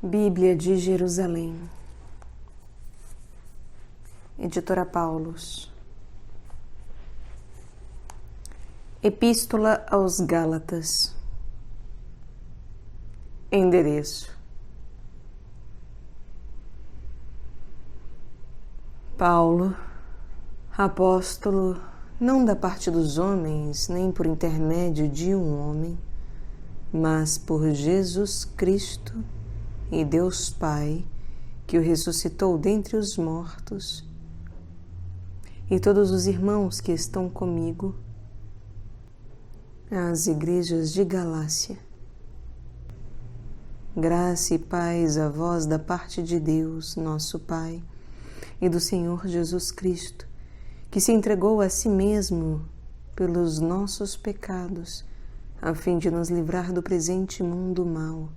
Bíblia de Jerusalém. Editora Paulus. Epístola aos Gálatas. Endereço: Paulo, apóstolo, não da parte dos homens, nem por intermédio de um homem, mas por Jesus Cristo e Deus Pai, que o ressuscitou dentre os mortos, e todos os irmãos que estão comigo, às igrejas de Galácia. Graça e paz a vós da parte de Deus, nosso Pai, e do Senhor Jesus Cristo, que se entregou a si mesmo pelos nossos pecados, a fim de nos livrar do presente mundo mau,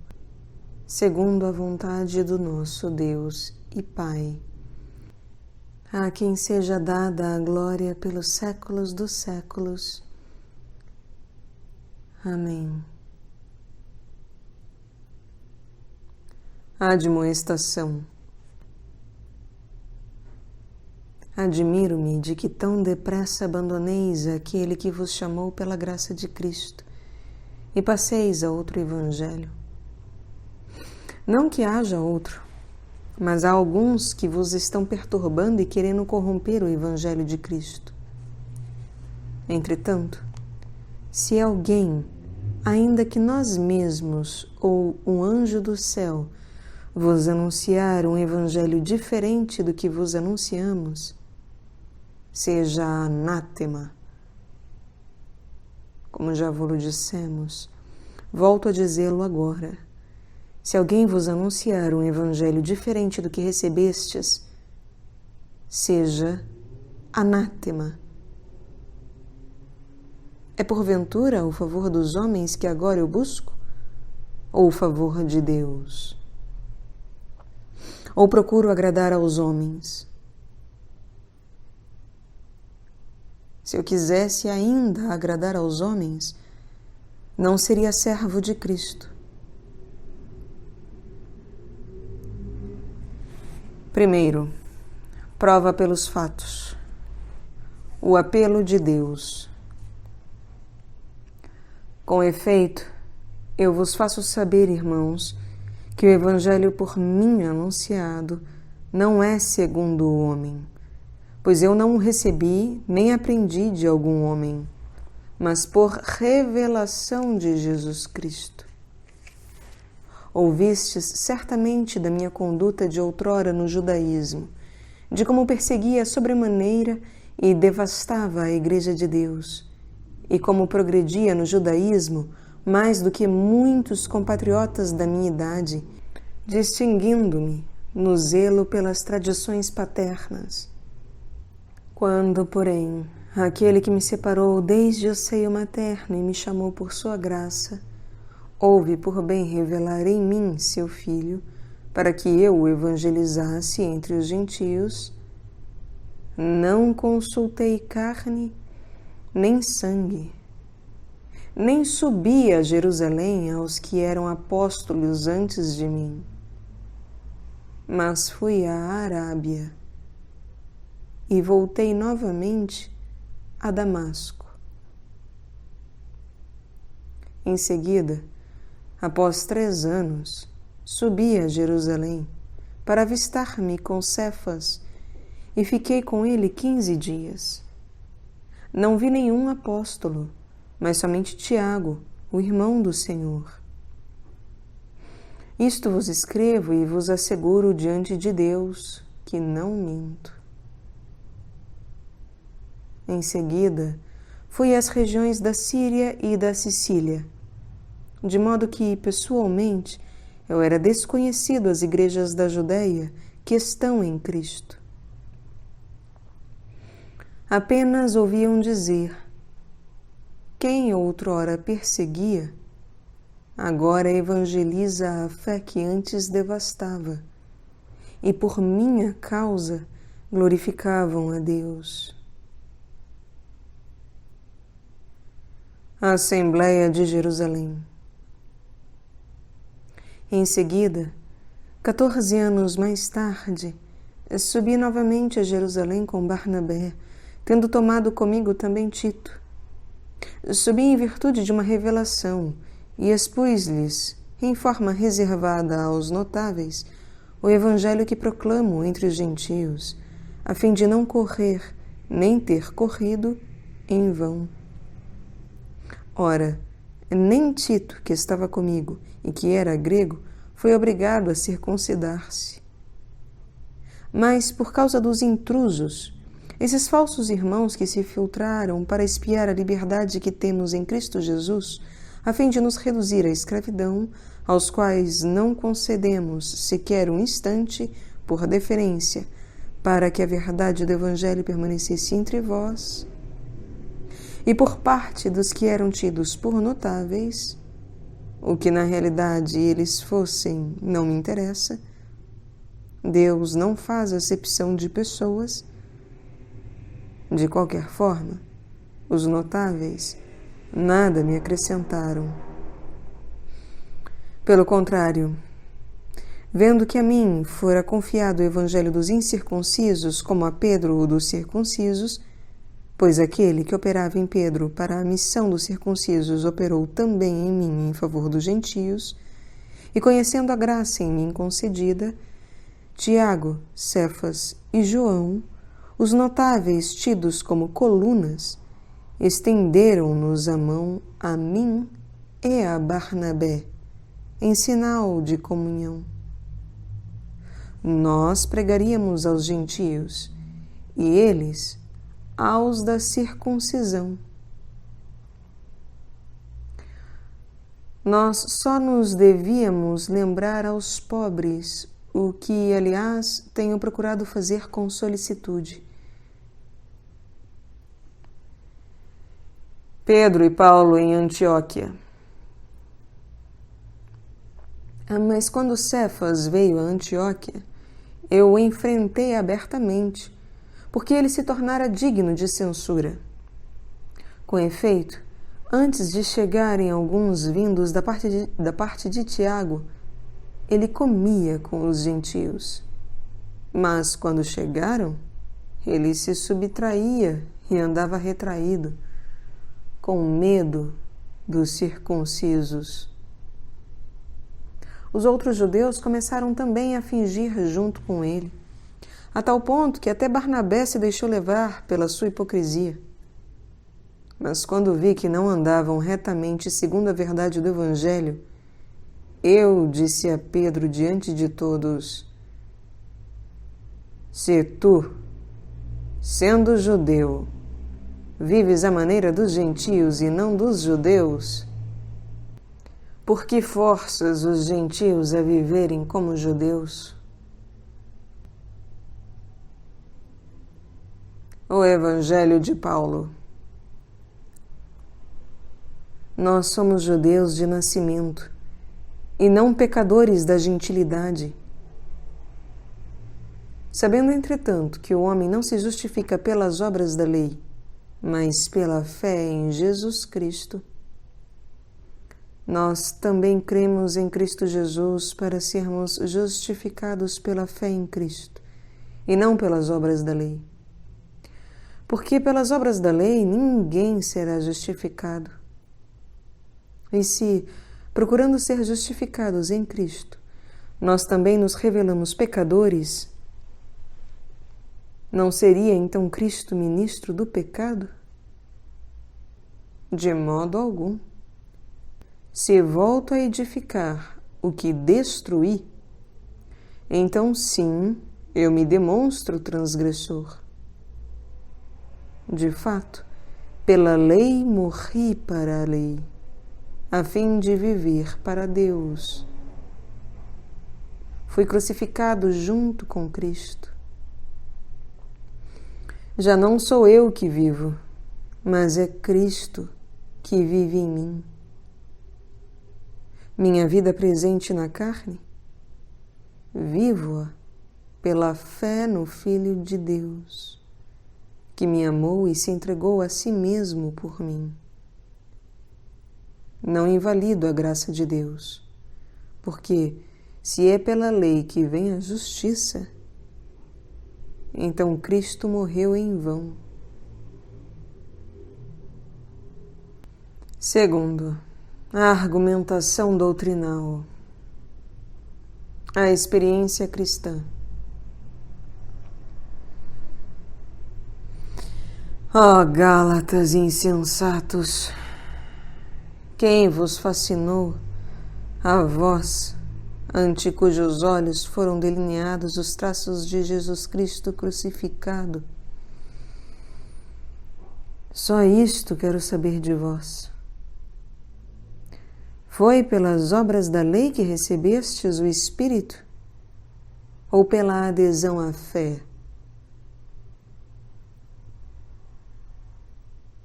segundo a vontade do nosso Deus e Pai, a quem seja dada a glória pelos séculos dos séculos. Amém. Admoestação. Admiro-me de que tão depressa abandoneis aquele que vos chamou pela graça de Cristo e passeis a outro evangelho. Não que haja outro, mas há alguns que vos estão perturbando e querendo corromper o evangelho de Cristo. Entretanto, se alguém, ainda que nós mesmos ou um anjo do céu, vos anunciar um evangelho diferente do que vos anunciamos, seja anátema. Como já vos dissemos, volto a dizê-lo agora. Se alguém vos anunciar um evangelho diferente do que recebestes, seja anátema. É porventura o favor dos homens que agora eu busco? Ou o favor de Deus? Ou procuro agradar aos homens? Se eu quisesse ainda agradar aos homens, não seria servo de Cristo. Primeiro, prova pelos fatos. O apelo de Deus. Com efeito, eu vos faço saber, irmãos, que o evangelho por mim anunciado não é segundo o homem, pois eu não o recebi nem aprendi de algum homem, mas por revelação de Jesus Cristo. Ouvistes certamente da minha conduta de outrora no judaísmo, de como perseguia sobremaneira e devastava a igreja de Deus, e como progredia no judaísmo mais do que muitos compatriotas da minha idade, distinguindo-me no zelo pelas tradições paternas. Quando, porém, aquele que me separou desde o seio materno e me chamou por sua graça, houve por bem revelar em mim seu Filho, para que eu o evangelizasse entre os gentios, não consultei carne nem sangue, nem subi a Jerusalém aos que eram apóstolos antes de mim, mas fui à Arábia e voltei novamente a Damasco. Em seguida, após 3 anos, subi a Jerusalém para avistar-me com Cefas e fiquei com ele 15 dias. Não vi nenhum apóstolo, mas somente Tiago, o irmão do Senhor. Isto vos escrevo e vos asseguro diante de Deus que não minto. Em seguida, fui às regiões da Síria e da Sicília, de modo que, pessoalmente, eu era desconhecido às igrejas da Judeia que estão em Cristo. Apenas ouviam dizer: quem outrora perseguia, agora evangeliza a fé que antes devastava, e por minha causa glorificavam a Deus. A Assembleia de Jerusalém. Em seguida, 14 anos mais tarde, subi novamente a Jerusalém com Barnabé, tendo tomado comigo também Tito. Subi em virtude de uma revelação e expus-lhes, em forma reservada aos notáveis, o evangelho que proclamo entre os gentios, a fim de não correr, nem ter corrido em vão. Ora, nem Tito, que estava comigo e que era grego, foi obrigado a circuncidar-se. Mas, por causa dos intrusos, esses falsos irmãos que se filtraram para espiar a liberdade que temos em Cristo Jesus, a fim de nos reduzir à escravidão, aos quais não concedemos sequer um instante, por deferência, para que a verdade do Evangelho permanecesse entre vós, e por parte dos que eram tidos por notáveis, o que na realidade eles fossem não me interessa. Deus não faz acepção de pessoas. De qualquer forma, os notáveis nada me acrescentaram. Pelo contrário, vendo que a mim fora confiado o evangelho dos incircuncisos como a Pedro o dos circuncisos, pois aquele que operava em Pedro para a missão dos circuncisos operou também em mim em favor dos gentios, e conhecendo a graça em mim concedida, Tiago, Cefas e João, os notáveis tidos como colunas, estenderam-nos a mão a mim e a Barnabé, em sinal de comunhão. Nós pregaríamos aos gentios, e eles aos da circuncisão. Nós só nos devíamos lembrar aos pobres, o que, aliás, tenho procurado fazer com solicitude. Pedro e Paulo em Antioquia. Mas quando Cefas veio a Antioquia, eu o enfrentei abertamente, porque ele se tornara digno de censura. Com efeito, antes de chegarem alguns vindos da parte de Tiago, ele comia com os gentios. Mas quando chegaram, ele se subtraía e andava retraído, com medo dos circuncisos. Os outros judeus começaram também a fingir junto com ele, a tal ponto que até Barnabé se deixou levar pela sua hipocrisia. Mas quando vi que não andavam retamente segundo a verdade do Evangelho, eu disse a Pedro diante de todos: se tu, sendo judeu, vives à maneira dos gentios e não dos judeus, por que forças os gentios a viverem como judeus? O Evangelho de Paulo. Nós somos judeus de nascimento e não pecadores da gentilidade. Sabendo, entretanto, que o homem não se justifica pelas obras da lei, mas pela fé em Jesus Cristo, nós também cremos em Cristo Jesus para sermos justificados pela fé em Cristo e não pelas obras da lei. Porque pelas obras da lei ninguém será justificado. E se, procurando ser justificados em Cristo, nós também nos revelamos pecadores, não seria então Cristo ministro do pecado? De modo algum. Se volto a edificar o que destruí, então sim, eu me demonstro transgressor. De fato, pela lei morri para a lei, a fim de viver para Deus. Fui crucificado junto com Cristo. Já não sou eu que vivo, mas é Cristo que vive em mim. Minha vida presente na carne, vivo-a pela fé no Filho de Deus, que me amou e se entregou a si mesmo por mim. Não invalido a graça de Deus, porque, Se é pela lei que vem a justiça, então Cristo morreu em vão. Segundo, a argumentação doutrinal. A experiência cristã. Ó Gálatas insensatos, quem vos fascinou, a vós, ante cujos olhos foram delineados os traços de Jesus Cristo crucificado? Só isto quero saber de vós. Foi pelas obras da lei que recebestes o Espírito? Ou pela adesão à fé?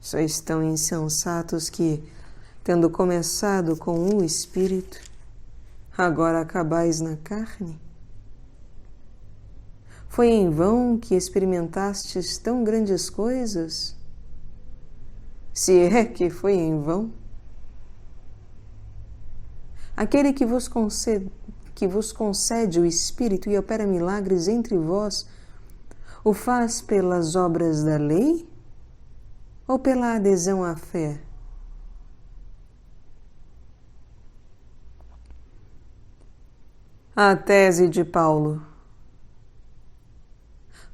Sois tão insensatos que, tendo começado com o Espírito, agora acabais na carne? Foi em vão que experimentastes tão grandes coisas? Se é que foi em vão? Aquele que vos concede o Espírito e opera milagres entre vós, o faz pelas obras da lei ou pela adesão à fé? A tese de Paulo.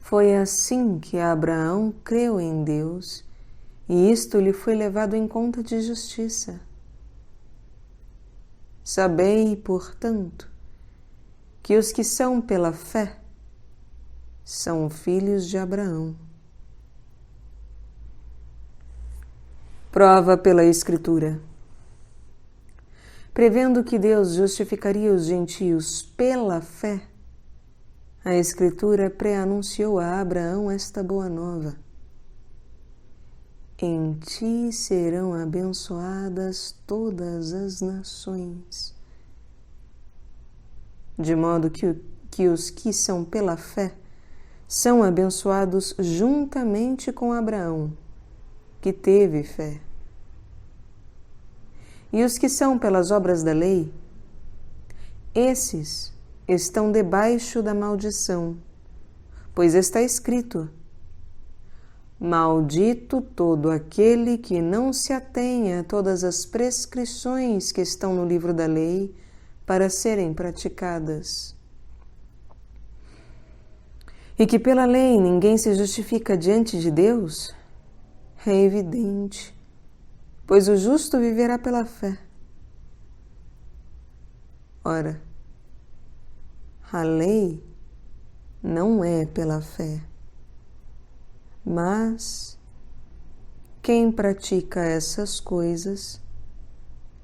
Foi assim que Abraão creu em Deus, e isto lhe foi levado em conta de justiça. Sabei, portanto, que os que são pela fé são filhos de Abraão. Prova pela Escritura. Prevendo que Deus justificaria os gentios pela fé, a Escritura pré-anunciou a Abraão esta boa nova: em ti serão abençoadas todas as nações. De modo que os que são pela fé são abençoados juntamente com Abraão, que teve fé. E os que são pelas obras da lei, esses estão debaixo da maldição, pois está escrito: maldito todo aquele que não se atenha a todas as prescrições que estão no livro da lei para serem praticadas. E que pela lei ninguém se justifica diante de Deus, é evidente, pois o justo viverá pela fé. Ora, a lei não é pela fé, mas quem pratica essas coisas,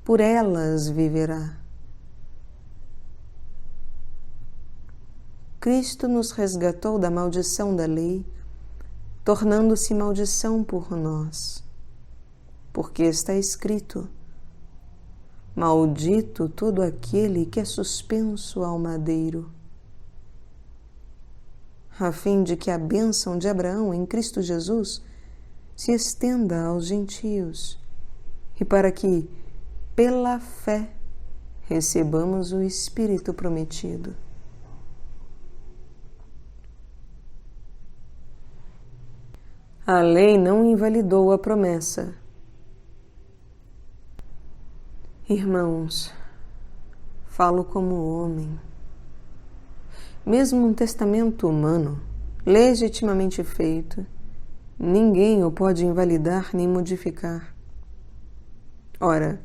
por elas viverá. Cristo nos resgatou da maldição da lei, tornando-se maldição por nós, porque está escrito: maldito todo aquele que é suspenso ao madeiro, a fim de que a bênção de Abraão em Cristo Jesus se estenda aos gentios, e para que, pela fé, recebamos o Espírito prometido. A lei não invalidou a promessa. Irmãos, falo como homem. Mesmo um testamento humano, legitimamente feito, ninguém o pode invalidar nem modificar. Ora,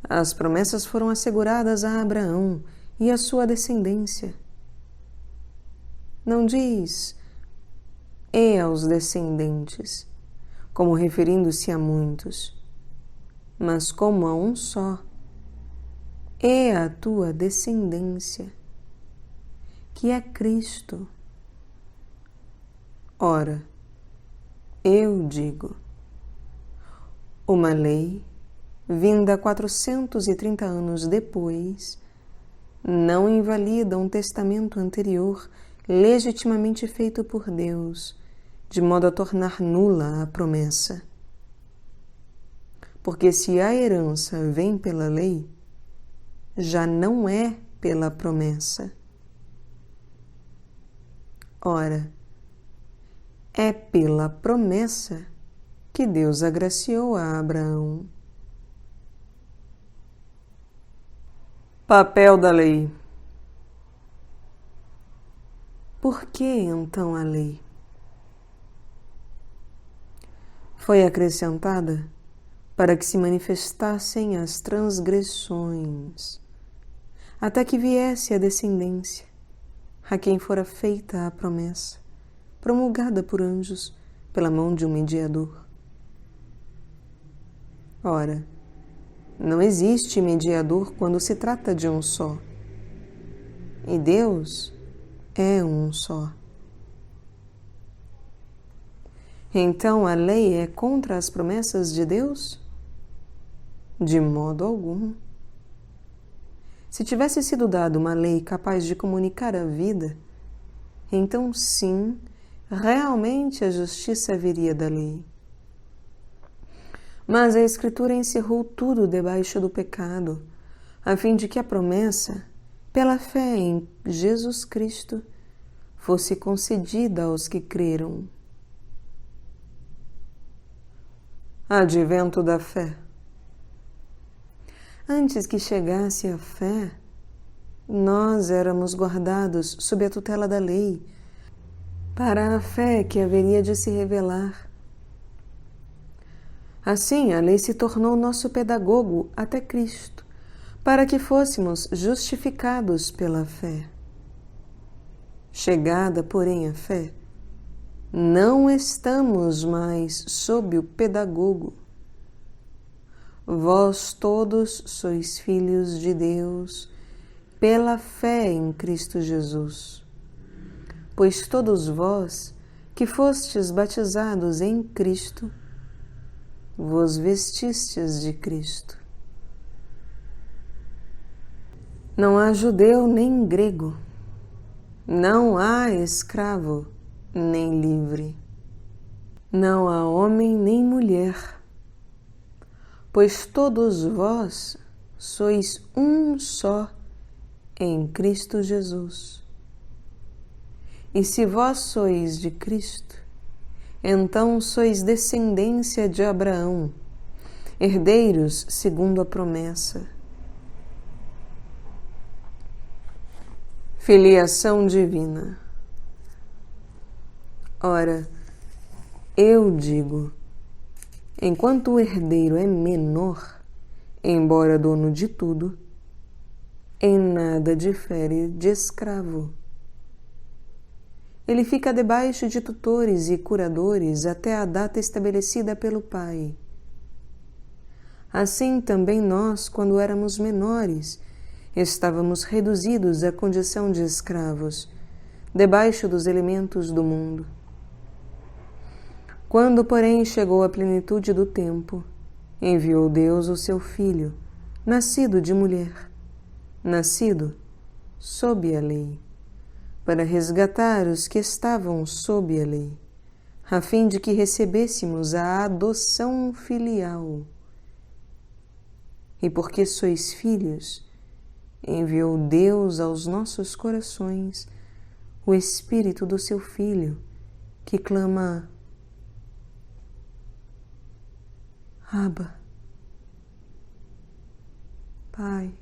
as promessas foram asseguradas a Abraão e à sua descendência. Não diz "e aos descendentes", como referindo-se a muitos, mas como a um só, "e a tua descendência", que é Cristo. Ora, eu digo, uma lei, vinda 430 anos depois, não invalida um testamento anterior legitimamente feito por Deus, de modo a tornar nula a promessa. Porque se a herança vem pela lei, já não é pela promessa. Ora, é pela promessa que Deus agraciou a Abraão. Papel da lei. Por que então a lei? Foi acrescentada para que se manifestassem as transgressões, até que viesse a descendência, a quem fora feita a promessa, promulgada por anjos pela mão de um mediador. Ora, não existe mediador quando se trata de um só, e Deus é um só. Então a lei é contra as promessas de Deus? De modo algum. Se tivesse sido dada uma lei capaz de comunicar a vida, então sim, realmente a justiça viria da lei. Mas a Escritura encerrou tudo debaixo do pecado, a fim de que a promessa, pela fé em Jesus Cristo, fosse concedida aos que creram. Advento da fé. Antes que chegasse a fé, nós éramos guardados sob a tutela da lei, para a fé que haveria de se revelar. Assim, a lei se tornou nosso pedagogo até Cristo, para que fôssemos justificados pela fé. Chegada, porém, a fé, não estamos mais sob o pedagogo. Vós todos sois filhos de Deus pela fé em Cristo Jesus. Pois todos vós que fostes batizados em Cristo, vos vestistes de Cristo. Não há judeu nem grego, não há escravo nem livre, não há homem nem mulher, pois todos vós sois um só em Cristo Jesus. E se vós sois de Cristo, então sois descendência de Abraão, herdeiros segundo a promessa. Filiação divina. Ora, eu digo, enquanto o herdeiro é menor, embora dono de tudo, em nada difere de escravo. Ele fica debaixo de tutores e curadores até a data estabelecida pelo Pai. Assim também nós, quando éramos menores, estávamos reduzidos à condição de escravos, debaixo dos elementos do mundo. Quando, porém, chegou a plenitude do tempo, enviou Deus o seu Filho, nascido de mulher, nascido sob a lei, para resgatar os que estavam sob a lei, a fim de que recebêssemos a adoção filial. E porque sois filhos, enviou Deus aos nossos corações o Espírito do seu Filho, que clama: Abba, Pai.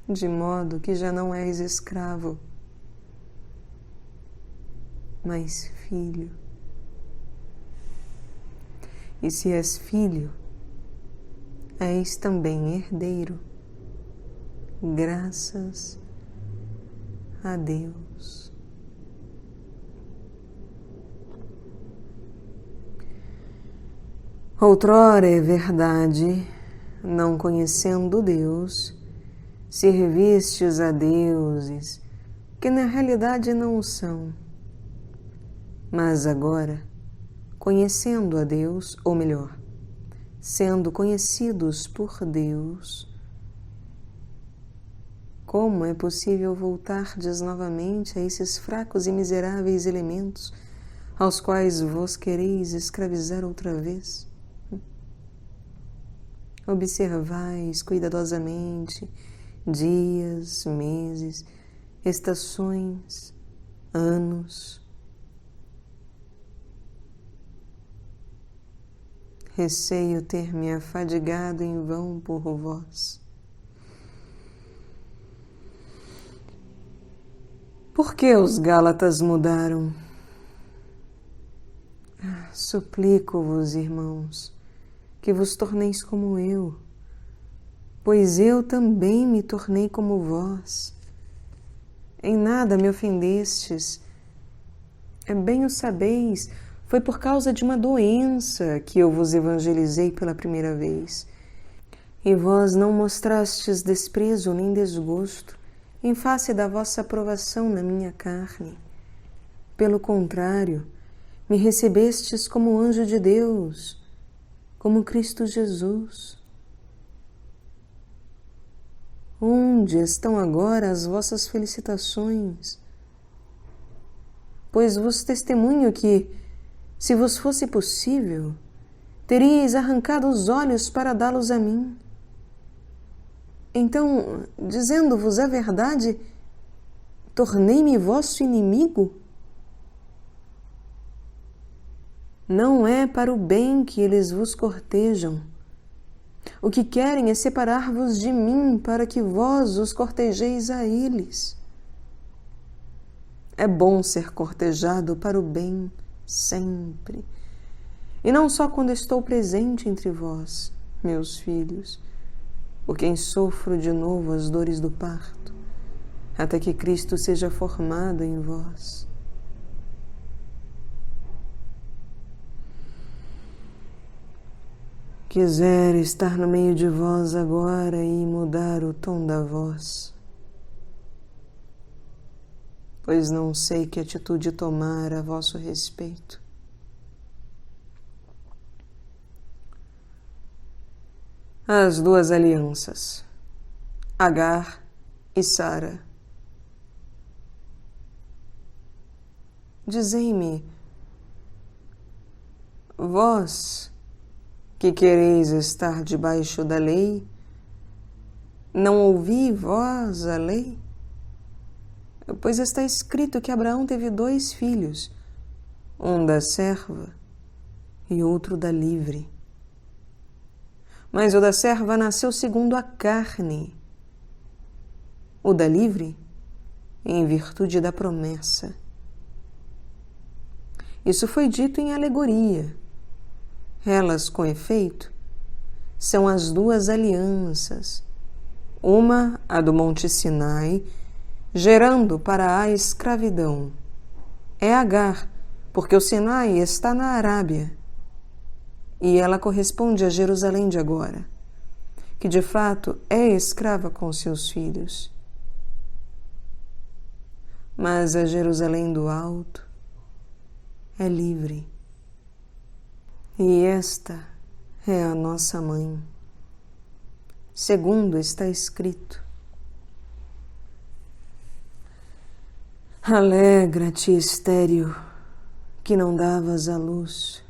De modo que já não és escravo, mas filho. E se és filho, és também herdeiro, graças a Deus. Outrora é verdade, não conhecendo Deus, servistes a deuses que na realidade não o são. Mas agora, conhecendo a Deus, ou melhor, sendo conhecidos por Deus, como é possível voltardes novamente a esses fracos e miseráveis elementos aos quais vos quereis escravizar outra vez? observais cuidadosamente dias, meses, estações, anos. Receio ter me afadigado em vão por vós. Por que os Gálatas mudaram? Suplico-vos, irmãos, que vos torneis como eu, pois eu também me tornei como vós. Em nada me ofendestes. Bem o sabeis, foi por causa de uma doença que eu vos evangelizei pela primeira vez. E vós não mostrastes desprezo nem desgosto em face da vossa aprovação na minha carne. Pelo contrário, me recebestes como anjo de Deus, como Cristo Jesus. Onde estão agora as vossas felicitações? Pois vos testemunho que, se vos fosse possível, teríeis arrancado os olhos para dá-los a mim. Então, dizendo-vos a verdade, tornei-me vosso inimigo? Não é para o bem que eles vos cortejam. O que querem é separar-vos de mim para que vós os cortejeis a eles. É bom ser cortejado para o bem sempre, e não só quando estou presente entre vós, meus filhos, por quem sofro de novo as dores do parto, até que Cristo seja formado em vós. Quiser estar no meio de vós agora e mudar o tom da voz, pois não sei que atitude tomar a vosso respeito. As duas alianças, Agar e Sara. Dizei-me, vós que quereis estar debaixo da lei, não ouvi vós a lei? Pois está escrito que Abraão teve 2 filhos, um da serva e outro da livre. Mas o da serva nasceu segundo a carne, o da livre em virtude da promessa. Isso foi dito em alegoria. Elas, com efeito, são as 2 alianças, uma a do Monte Sinai, gerando para a escravidão. É Agar, porque o Sinai está na Arábia, e ela corresponde a Jerusalém de agora, que de fato é escrava com seus filhos. Mas a Jerusalém do alto é livre. E esta é a nossa mãe, segundo está escrito. Alegra-te, estéril, que não davas à luz.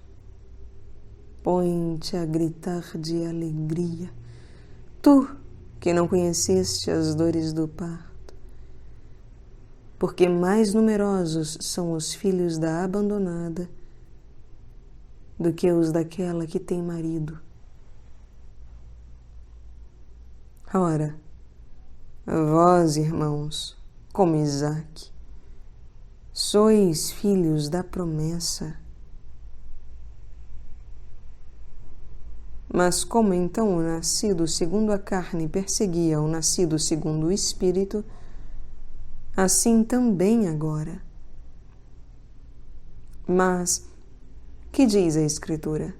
Põe-te a gritar de alegria, tu que não conheceste as dores do parto, porque mais numerosos são os filhos da abandonada do que os daquela que tem marido. Ora, vós, irmãos, como Isaque, sois filhos da promessa. Mas como então o nascido segundo a carne perseguia o nascido segundo o Espírito, assim também agora. Mas que diz a Escritura?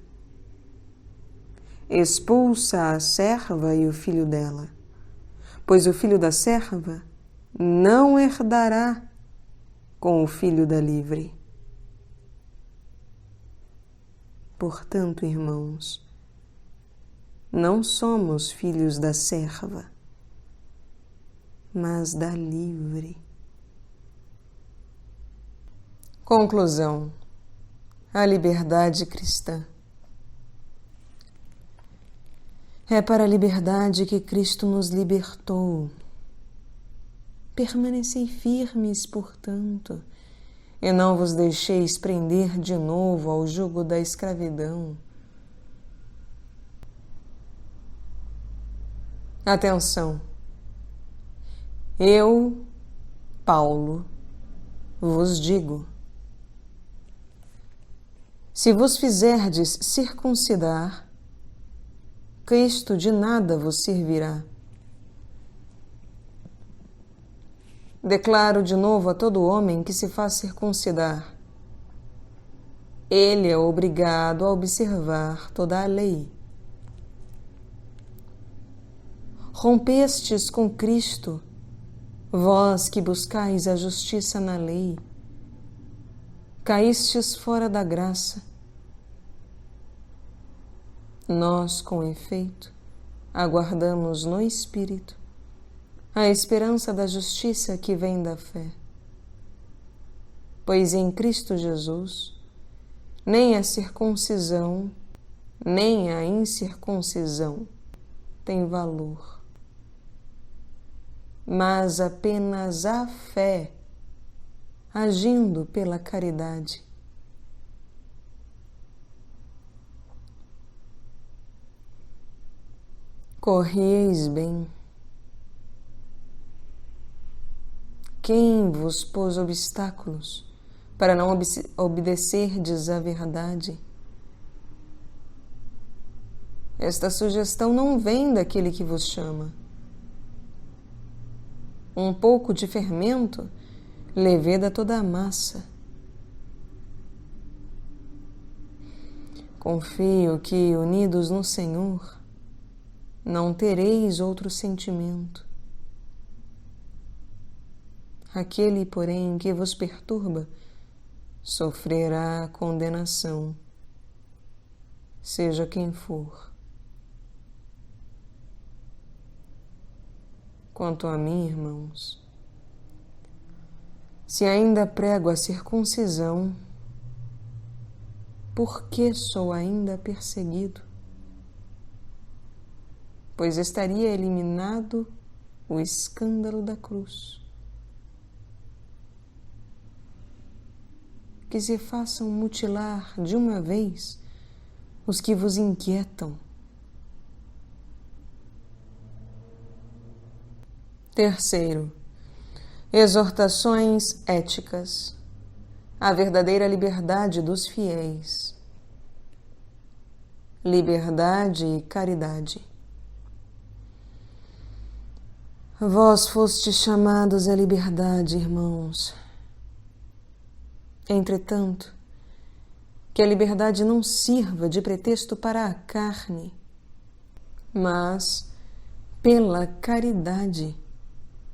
Expulsa a serva e o filho dela, pois o filho da serva não herdará com o filho da livre. Portanto, irmãos, não somos filhos da serva, mas da livre. Conclusão: a liberdade cristã. É para a liberdade que Cristo nos libertou. Permanecei firmes, portanto, e não vos deixeis prender de novo ao jugo da escravidão. Atenção! Eu, Paulo, vos digo: se vos fizerdes circuncidar, Cristo de nada vos servirá. Declaro de novo a todo homem que se faz circuncidar: ele é obrigado a observar toda a lei. Rompestes com Cristo, vós que buscais a justiça na lei. Caístes fora da graça. Nós, com efeito, aguardamos no Espírito a esperança da justiça que vem da fé. Pois em Cristo Jesus, nem a circuncisão, nem a incircuncisão tem valor, mas apenas a fé, agindo pela caridade. Corrieis bem. Quem vos pôs obstáculos para não obedecerdes à verdade? Esta sugestão não vem daquele que vos chama. Um pouco de fermento leveda toda a massa. Confio que, unidos no Senhor, não tereis outro sentimento. Aquele, porém, que vos perturba, sofrerá condenação, seja quem for. Quanto a mim, irmãos, se ainda prego a circuncisão, por que sou ainda perseguido? Pois estaria eliminado o escândalo da cruz. Que se façam mutilar de uma vez os que vos inquietam. Terceiro, exortações éticas, a verdadeira liberdade dos fiéis. Liberdade e caridade. Vós fostes chamados à liberdade, irmãos. Entretanto, que a liberdade não sirva de pretexto para a carne, mas, pela caridade,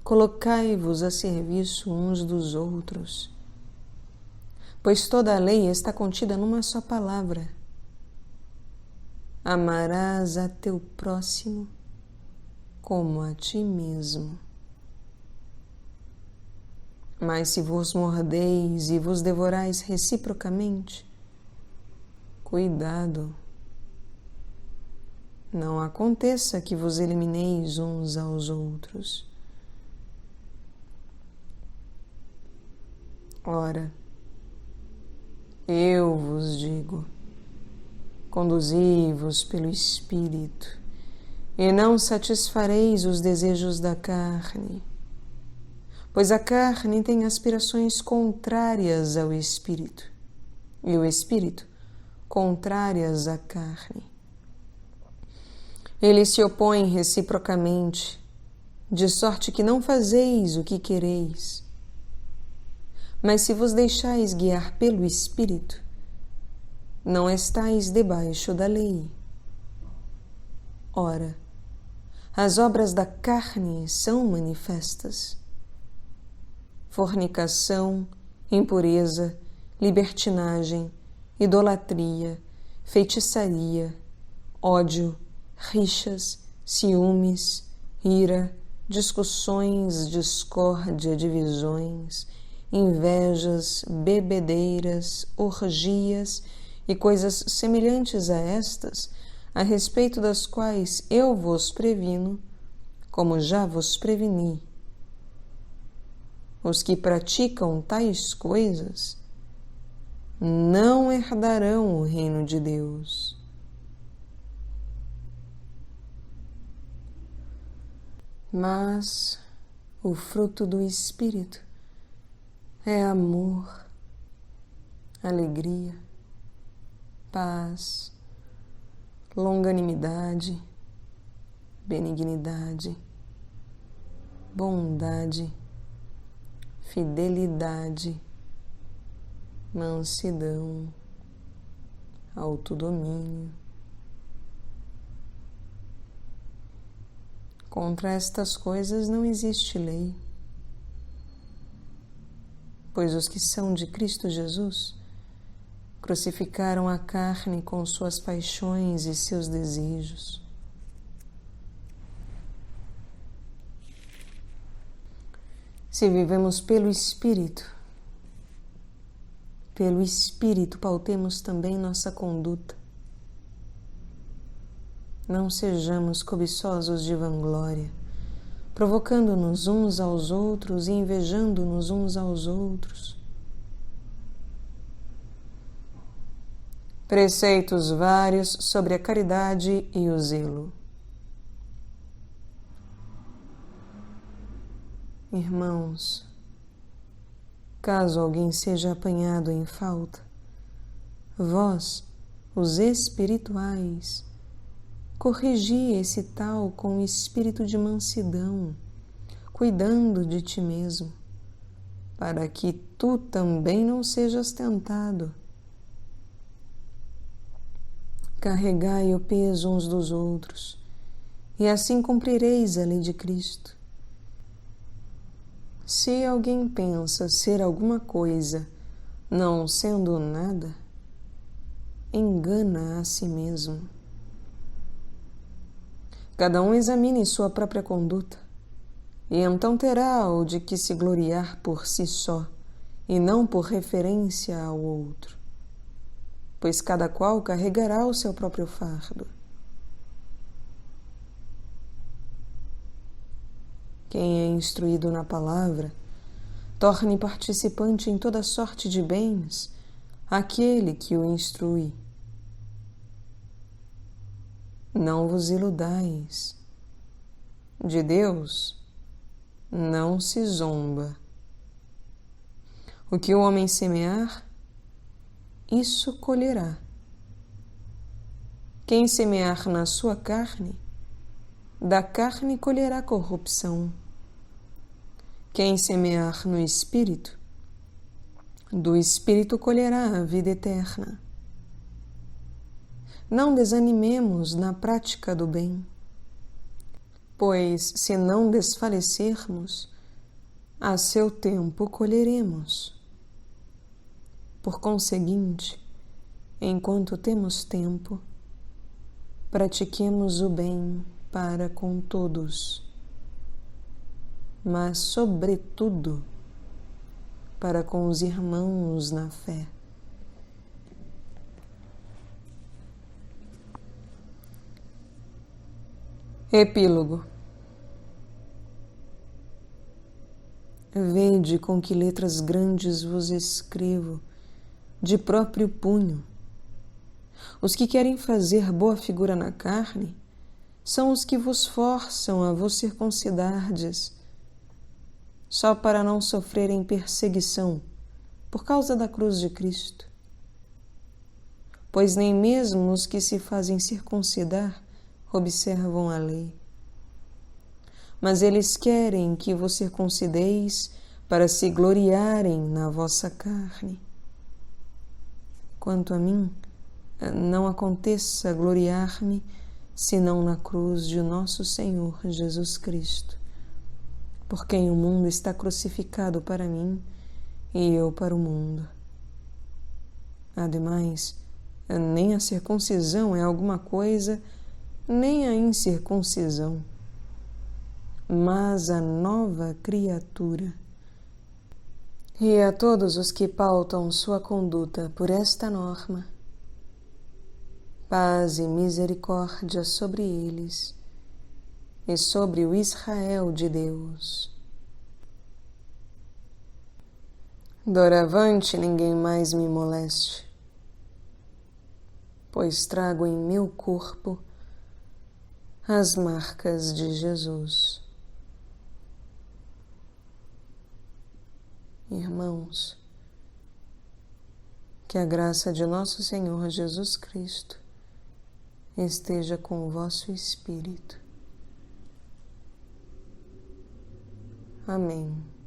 colocai-vos a serviço uns dos outros, pois toda a lei está contida numa só palavra: amarás a teu próximo como a ti mesmo. Mas se vos mordeis e vos devorais reciprocamente, cuidado, não aconteça que vos elimineis uns aos outros. Ora, eu vos digo, conduzi-vos pelo Espírito, e não satisfareis os desejos da carne, pois a carne tem aspirações contrárias ao Espírito, e o Espírito contrárias à carne. Eles se opõem reciprocamente, de sorte que não fazeis o que quereis. Mas se vos deixais guiar pelo Espírito, não estais debaixo da lei. Ora, as obras da carne são manifestas: fornicação, impureza, libertinagem, idolatria, feitiçaria, ódio, rixas, ciúmes, ira, discussões, discórdia, divisões, invejas, bebedeiras, orgias e coisas semelhantes a estas, a respeito das quais eu vos previno, como já vos preveni. Os que praticam tais coisas não herdarão o reino de Deus. Mas o fruto do Espírito é amor, alegria, paz, longanimidade, benignidade, bondade, fidelidade, mansidão, autodomínio. Contra estas coisas não existe lei, pois os que são de Cristo Jesus crucificaram a carne com suas paixões e seus desejos. Se vivemos pelo Espírito pautemos também nossa conduta. Não sejamos cobiçosos de vanglória, provocando-nos uns aos outros e invejando-nos uns aos outros. Preceitos vários sobre a caridade e o zelo. Irmãos, caso alguém seja apanhado em falta, vós, os espirituais, corrigi esse tal com espírito de mansidão, cuidando de ti mesmo, para que tu também não sejas tentado. Carregai o peso uns dos outros, e assim cumprireis a lei de Cristo. Se alguém pensa ser alguma coisa, não sendo nada, engana a si mesmo. Cada um examine sua própria conduta, e então terá o de que se gloriar por si só, e não por referência ao outro, pois cada qual carregará o seu próprio fardo. Quem é instruído na palavra, torne participante em toda sorte de bens aquele que o instrui. Não vos iludais. De Deus não se zomba. O que o homem semear, isso colherá. Quem semear na sua carne, da carne colherá corrupção. Quem semear no Espírito, do Espírito colherá a vida eterna. Não desanimemos na prática do bem, pois, se não desfalecermos, a seu tempo colheremos. Por conseguinte, enquanto temos tempo, pratiquemos o bem para com todos, mas, sobretudo, para com os irmãos na fé. Epílogo. Vede com que letras grandes vos escrevo, de próprio punho. Os que querem fazer boa figura na carne são os que vos forçam a vos circuncidardes, só para não sofrerem perseguição por causa da cruz de Cristo. Pois nem mesmo os que se fazem circuncidar observam a lei. Mas eles querem que vos circuncideis para se gloriarem na vossa carne. Quanto a mim, não aconteça gloriar-me senão na cruz de nosso Senhor Jesus Cristo, por quem o mundo está crucificado para mim e eu para o mundo. Ademais, nem a circuncisão é alguma coisa, nem a incircuncisão, mas a nova criatura. E a todos os que pautam sua conduta por esta norma, paz e misericórdia sobre eles e sobre o Israel de Deus. Doravante ninguém mais me moleste, pois trago em meu corpo as marcas de Jesus. Irmãos, que a graça de nosso Senhor Jesus Cristo esteja com o vosso espírito. Amém.